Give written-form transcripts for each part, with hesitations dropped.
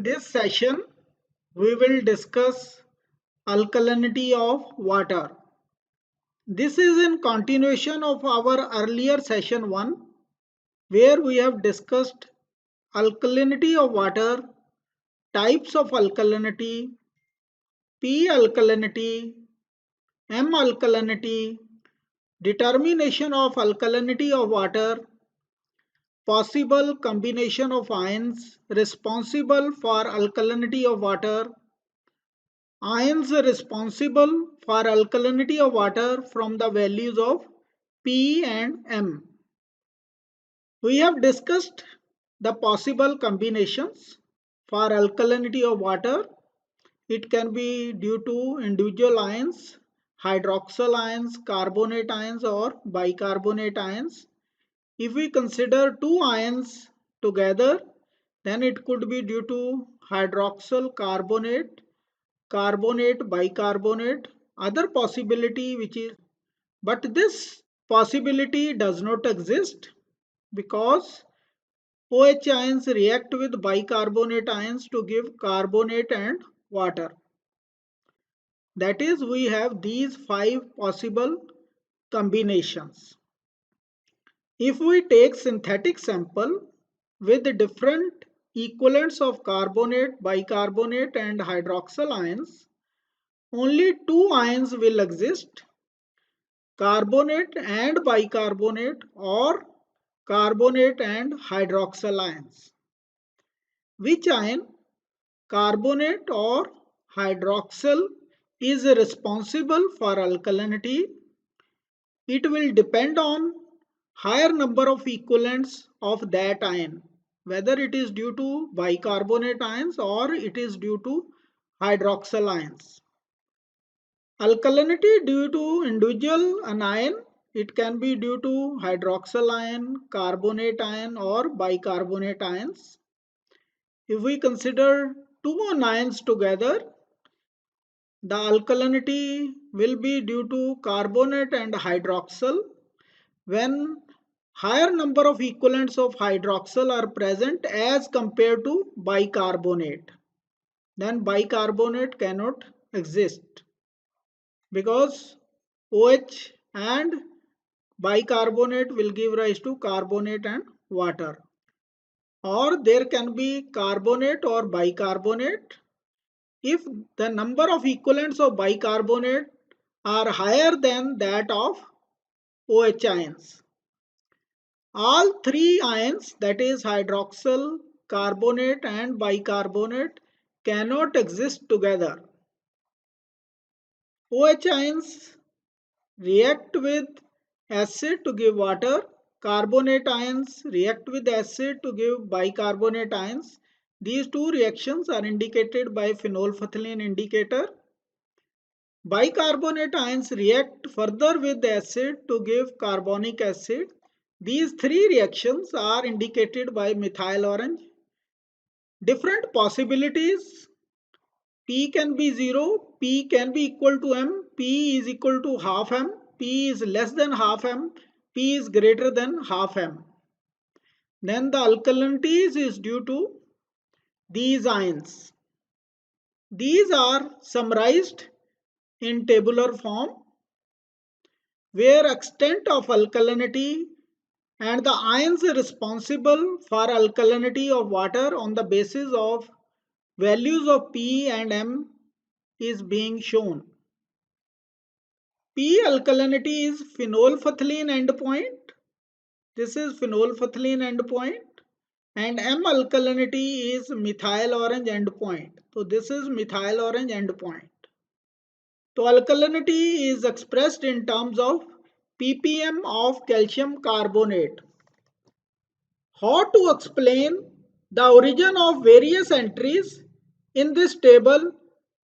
this session, we will discuss alkalinity of water. This is in continuation of our earlier session 1, where we have discussed alkalinity of water, types of alkalinity, P alkalinity, M alkalinity, determination of alkalinity of water, possible combination of ions responsible for alkalinity of water, ions responsible for alkalinity of water from the values of P and M. We have discussed the possible combinations for alkalinity of water. It can be due to individual ions, hydroxyl ions, carbonate ions, or bicarbonate ions. If we consider two ions together, then it could be due to hydroxyl carbonate, carbonate, bicarbonate, other possibility which is, but this possibility does not exist because OH ions react with bicarbonate ions to give carbonate and water. That is, we have these 5 possible combinations. If we take synthetic sample with different equivalents of carbonate, bicarbonate and hydroxyl ions, only 2 ions will exist, carbonate and bicarbonate or carbonate and hydroxyl ions. Which ion, carbonate or hydroxyl, is responsible for alkalinity? It will depend on higher number of equivalents of that ion, whether it is due to bicarbonate ions or it is due to hydroxyl ions. Alkalinity due to individual anion, it can be due to hydroxyl ion, carbonate ion or bicarbonate ions. If we consider two anions together, the alkalinity will be due to carbonate and hydroxyl. When higher number of equivalents of hydroxyl are present as compared to bicarbonate, then bicarbonate cannot exist because OH and bicarbonate will give rise to carbonate and water. Or there can be carbonate or bicarbonate if the number of equivalents of bicarbonate are higher than that of OH ions. All 3 ions, that is hydroxyl, carbonate and bicarbonate, cannot exist together. OH ions react with acid to give water. Carbonate ions react with acid to give bicarbonate ions. These two reactions are indicated by phenolphthalein indicator. Bicarbonate ions react further with acid to give carbonic acid. These 3 reactions are indicated by methyl orange. Different possibilities. P can be 0, P can be equal to M, P is equal to half M, P is less than half M, P is greater than half M. Then the alkalinity is due to these ions. These are summarized in tabular form where extent of alkalinity and the ions responsible for alkalinity of water on the basis of values of P and M is being shown. P alkalinity is phenolphthalein endpoint. This is phenolphthalein endpoint. And M alkalinity is methyl orange endpoint. So this is methyl orange endpoint. So alkalinity is expressed in terms of ppm of calcium carbonate. How to explain the origin of various entries in this table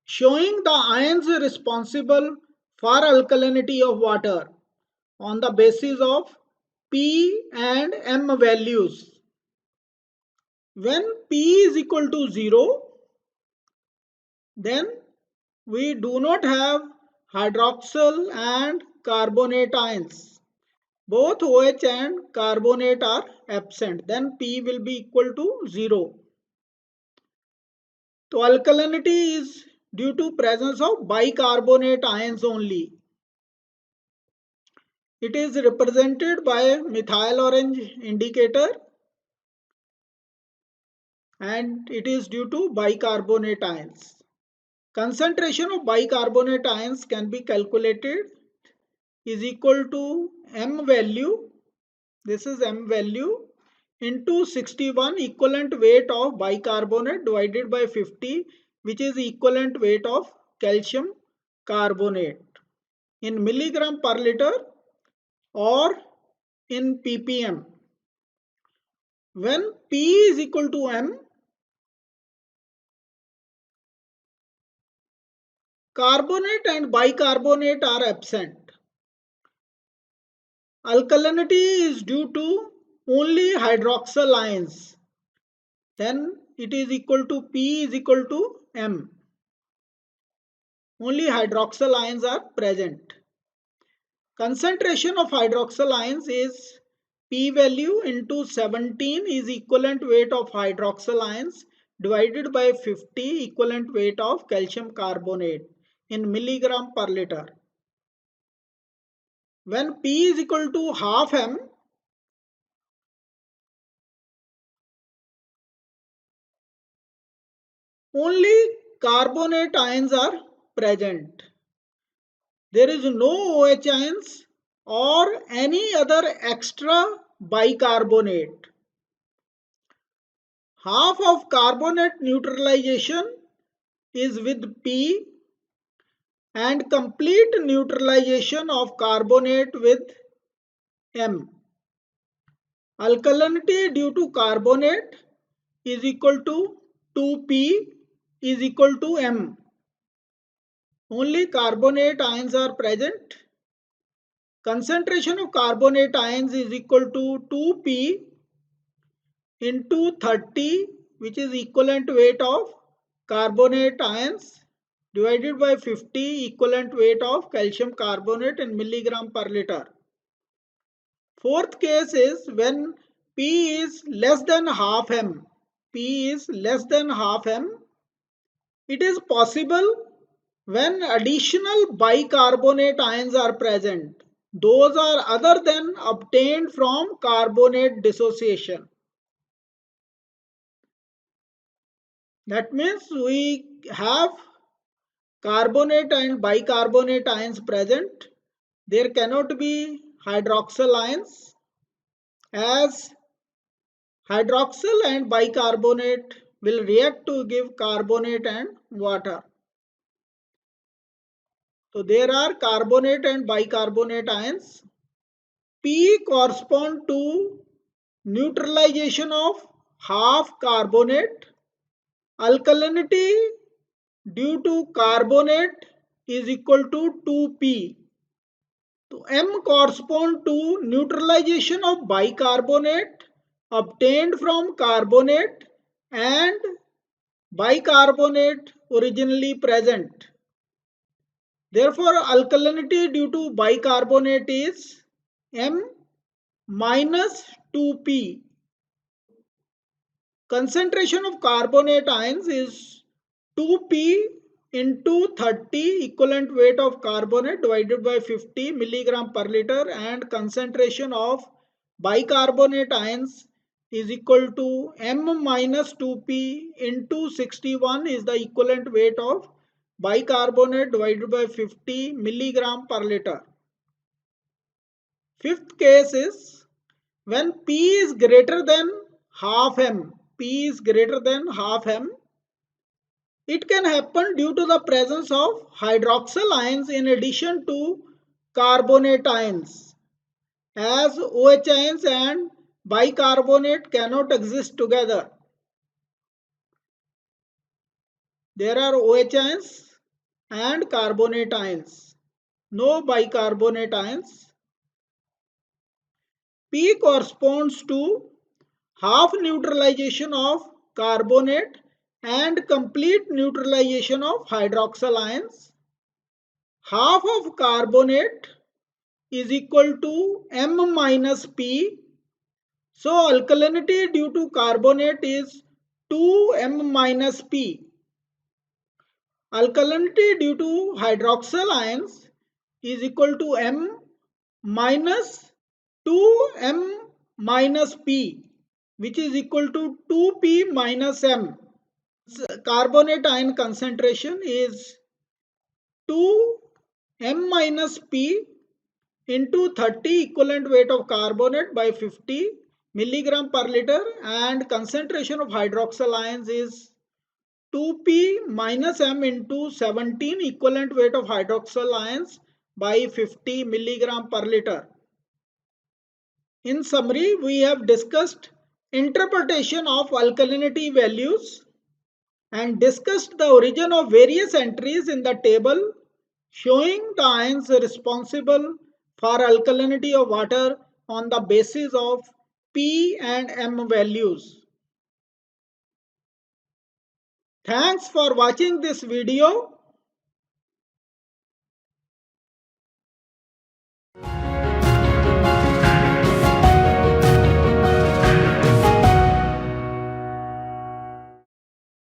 showing the ions responsible for alkalinity of water on the basis of P and M values. When P is equal to 0, then we do not have hydroxyl and carbonate ions. Both OH and carbonate are absent. Then P will be equal to 0. So alkalinity is due to presence of bicarbonate ions only. It is represented by methyl orange indicator and it is due to bicarbonate ions. Concentration of bicarbonate ions can be calculated is equal to M value, this is M value, into 61 equivalent weight of bicarbonate divided by 50, which is equivalent weight of calcium carbonate in milligram per liter or in ppm. When P is equal to M, carbonate and bicarbonate are absent. Alkalinity is due to only hydroxyl ions. Then it is equal to P is equal to M. Only hydroxyl ions are present. Concentration of hydroxyl ions is P value into 17 is equivalent weight of hydroxyl ions divided by 50 equivalent weight of calcium carbonate in milligram per liter. When P is equal to half M, only carbonate ions are present. There is no OH ions or any other extra bicarbonate. Half of carbonate neutralization is with P and complete neutralization of carbonate with M. Alkalinity due to carbonate is equal to 2P is equal to M. Only carbonate ions are present. Concentration of carbonate ions is equal to 2P into 30, which is equivalent weight of carbonate ions divided by 50 equivalent weight of calcium carbonate in milligram per liter. Fourth case is when P is less than half M. P is less than half M. It is possible when additional bicarbonate ions are present. Those are other than obtained from carbonate dissociation. That means we have carbonate and bicarbonate ions present. There cannot be hydroxyl ions as hydroxyl and bicarbonate will react to give carbonate and water. So there are carbonate and bicarbonate ions. P correspond to neutralization of half carbonate. Alkalinity due to carbonate is equal to 2P. So M correspond to neutralization of bicarbonate obtained from carbonate and bicarbonate originally present. Therefore, alkalinity due to bicarbonate is M minus 2P. Concentration of carbonate ions is 2P into 30 equivalent weight of carbonate divided by 50 milligram per liter, and concentration of bicarbonate ions is equal to M minus 2P into 61 is the equivalent weight of bicarbonate divided by 50 milligram per liter. Fifth case is when P is greater than half M. P is greater than half M. It can happen due to the presence of hydroxyl ions in addition to carbonate ions, as OH ions and bicarbonate cannot exist together. There are OH ions and carbonate ions, no bicarbonate ions. P corresponds to half neutralization of carbonate and complete neutralization of hydroxyl ions. Half of carbonate is equal to M minus P. So alkalinity due to carbonate is 2M minus P. Alkalinity due to hydroxyl ions is equal to M minus 2M minus P, which is equal to 2P minus M. Carbonate ion concentration is 2M minus P into 30 equivalent weight of carbonate by 50 milligram per liter, and concentration of hydroxyl ions is 2P minus M into 17 equivalent weight of hydroxyl ions by 50 milligram per liter. In summary, we have discussed interpretation of alkalinity values and discussed the origin of various entries in the table showing the ions responsible for alkalinity of water on the basis of P and M values. Thanks for watching this video.